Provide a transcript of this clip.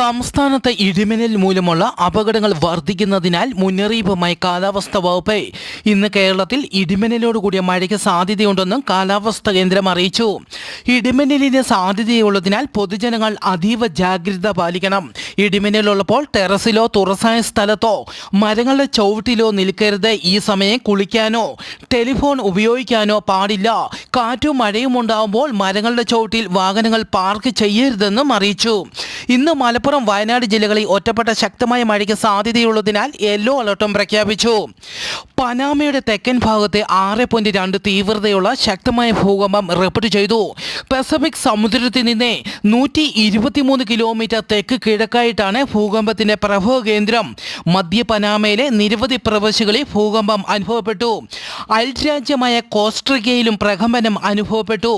സംസ്ഥാനത്ത് ഇടിമിന്നൽ മൂലമുള്ള അപകടങ്ങൾ വർദ്ധിക്കുന്നതിനാൽ മുന്നറിയിപ്പുമായി കാലാവസ്ഥാ വകുപ്പ് ഇന്ന് കേരളത്തിൽ ഇടിമിന്നലോടുകൂടിയ മഴയ്ക്ക് സാധ്യതയുണ്ടെന്നും കാലാവസ്ഥാ കേന്ദ്രം അറിയിച്ചു. ഇടിമിന്നലിന് സാധ്യതയുള്ളതിനാൽ പൊതുജനങ്ങൾ അതീവ ജാഗ്രത പാലിക്കണം. ഇടിമിന്നലുള്ളപ്പോൾ ടെറസിലോ തുറസായ സ്ഥലത്തോ മരങ്ങളുടെ ചുവട്ടിലോ നിൽക്കരുത്. ഈ സമയം കുളിക്കാനോ ടെലിഫോൺ ഉപയോഗിക്കാനോ പാടില്ല. കാറ്റും മഴയും ഉണ്ടാകുമ്പോൾ മരങ്ങളുടെ ചുവട്ടിൽ വാഹനങ്ങൾ പാർക്ക് ചെയ്യരുതെന്നും അറിയിച്ചു. ഇന്ന് മലപ്പുറം, വയനാട് ജില്ലകളിൽ ഒറ്റപ്പെട്ട ശക്തമായ മഴയ്ക്ക് സാധ്യതയുള്ളതിനാൽ യെല്ലോ അലർട്ടും പ്രഖ്യാപിച്ചു. പനാമയുടെ തെക്കൻ ഭാഗത്തെ 6.2 തീവ്രതയുള്ള ശക്തമായ ഭൂകമ്പം റിപ്പോർട്ട് ചെയ്തു. പസഫിക് സമുദ്രത്തിൽ നിന്ന് 123 കിലോമീറ്റർ തെക്ക് കിഴക്കായിട്ടാണ് ഭൂകമ്പത്തിന്റെ പ്രഭവ കേന്ദ്രം. മധ്യ പനാമയിലെ നിരവധി പ്രദേശങ്ങളിൽ ഭൂകമ്പം അനുഭവപ്പെട്ടു. അയൽരാജ്യമായ കോസ്റ്ററിക്കയിലും പ്രകമ്പനം അനുഭവപ്പെട്ടു.